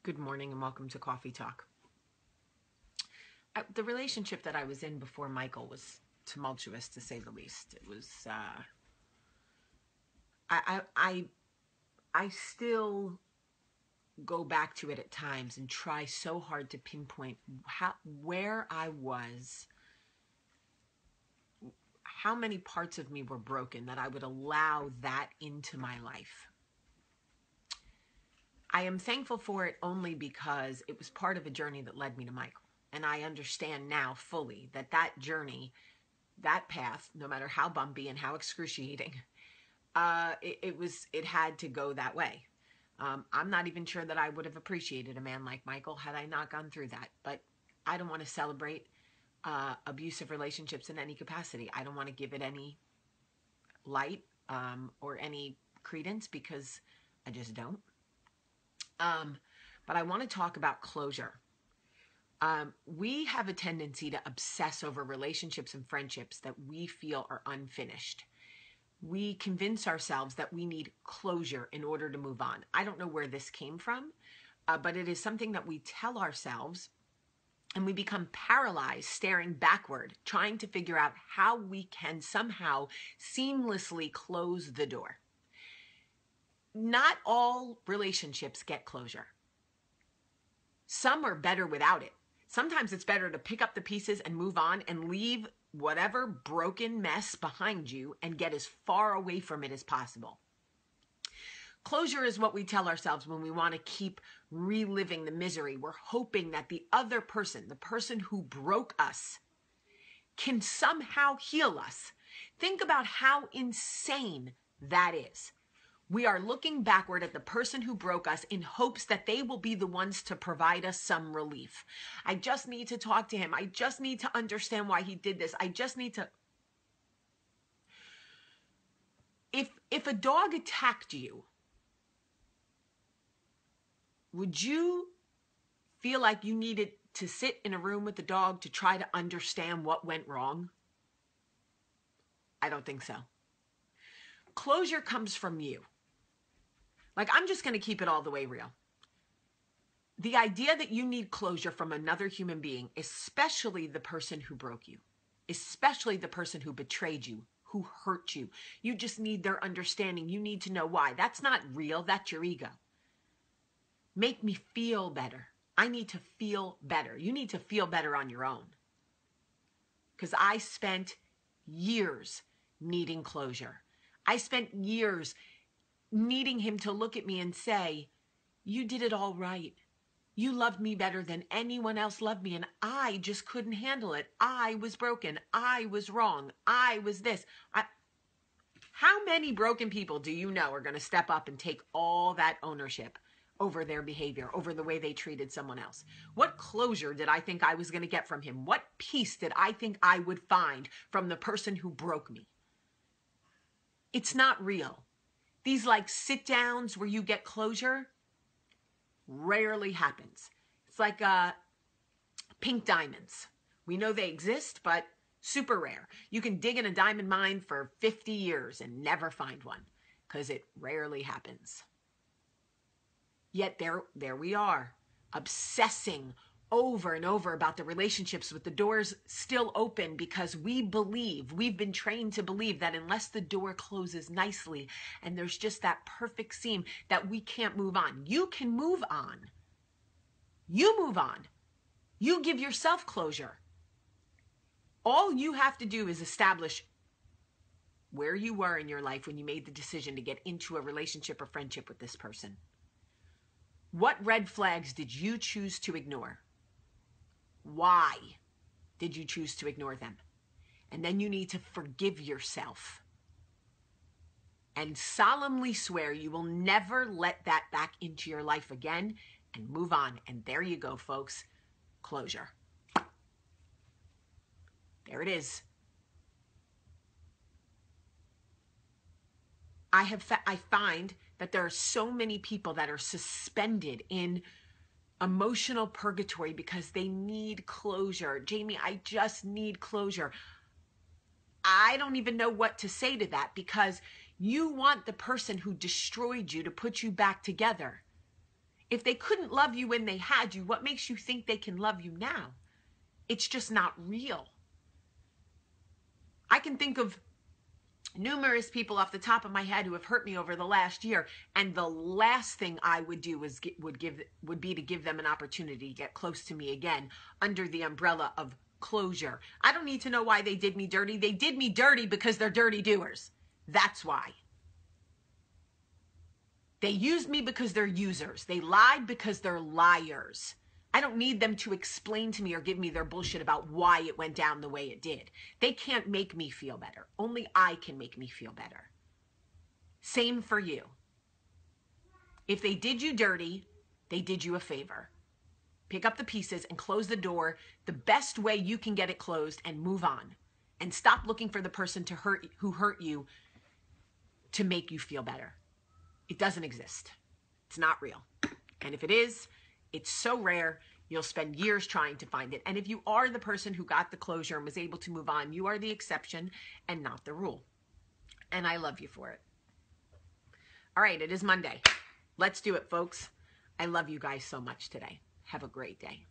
Good morning and welcome to Coffee Talk. The relationship that I was in before Michael was tumultuous, to say the least. It was, I still go back to it at times and try so hard to pinpoint where I was, how many parts of me were broken that I would allow that into my life. I am thankful for it only because it was part of a journey that led me to Michael. And I understand now fully that that journey, that path, no matter how bumpy and how excruciating, it had to go that way. I'm not even sure that I would have appreciated a man like Michael had I not gone through that. But I don't want to celebrate abusive relationships in any capacity. I don't want to give it any light or any credence because I just don't. But I want to talk about closure. We have a tendency to obsess over relationships and friendships that we feel are unfinished. We convince ourselves that we need closure in order to move on. I don't know where this came from, but it is something that we tell ourselves, and we become paralyzed staring backward, trying to figure out how we can somehow seamlessly close the door. Not all relationships get closure. Some are better without it. Sometimes it's better to pick up the pieces and move on and leave whatever broken mess behind you and get as far away from it as possible. Closure is what we tell ourselves when we want to keep reliving the misery. We're hoping that the other person, the person who broke us, can somehow heal us. Think about how insane that is. We are looking backward at the person who broke us in hopes that they will be the ones to provide us some relief. I just need to talk to him. I just need to understand why he did this. I just need to... If a dog attacked you, would you feel like you needed to sit in a room with the dog to try to understand what went wrong? I don't think so. Closure comes from you. Like, I'm just going to keep it all the way real. The idea that you need closure from another human being, especially the person who broke you, especially the person who betrayed you, who hurt you, you just need their understanding. You need to know why. That's not real. That's your ego. Make me feel better. I need to feel better. You need to feel better on your own. Because I spent years needing closure. I spent years needing him to look at me and say, you did it all right. You loved me better than anyone else loved me, and I just couldn't handle it. I was broken. I was wrong. I was this. How many broken people do you know are going to step up and take all that ownership over their behavior, over the way they treated someone else? What closure did I think I was going to get from him? What peace did I think I would find from the person who broke me? It's not real. These like sit downs where you get closure rarely happens. It's like pink diamonds. We know they exist, but super rare. You can dig in a diamond mine for 50 years and never find one because it rarely happens. Yet there we are, obsessing over and over about the relationships with the doors still open because we've been trained to believe that unless the door closes nicely and there's just that perfect seam, that we can't move on. You can move on. You move on. You give yourself closure. All you have to do is establish where you were in your life when you made the decision to get into a relationship or friendship with this person. What red flags did you choose to ignore? Why did you choose to ignore them? And then you need to forgive yourself and solemnly swear you will never let that back into your life again and move on. And there you go, folks. Closure. There it is. I find that there are so many people that are suspended in emotional purgatory because they need closure. Jamie, I just need closure. I don't even know what to say to that because you want the person who destroyed you to put you back together. If they couldn't love you when they had you, what makes you think they can love you now? It's just not real. I can think of numerous people off the top of my head who have hurt me over the last year, and the last thing I would do would be to give them an opportunity to get close to me again under the umbrella of closure. I don't need to know why they did me dirty. They did me dirty because they're dirty doers. That's why. They used me because they're users. They lied because they're liars. I don't need them to explain to me or give me their bullshit about why it went down the way it did. They can't make me feel better. Only I can make me feel better. Same for you. If they did you dirty, they did you a favor. Pick up the pieces and close the door the best way you can get it closed and move on. And stop looking for the person who hurt you to make you feel better. It doesn't exist. It's not real. And if it is, it's so rare, you'll spend years trying to find it. And if you are the person who got the closure and was able to move on, you are the exception and not the rule. And I love you for it. All right, it is Monday. Let's do it, folks. I love you guys so much today. Have a great day.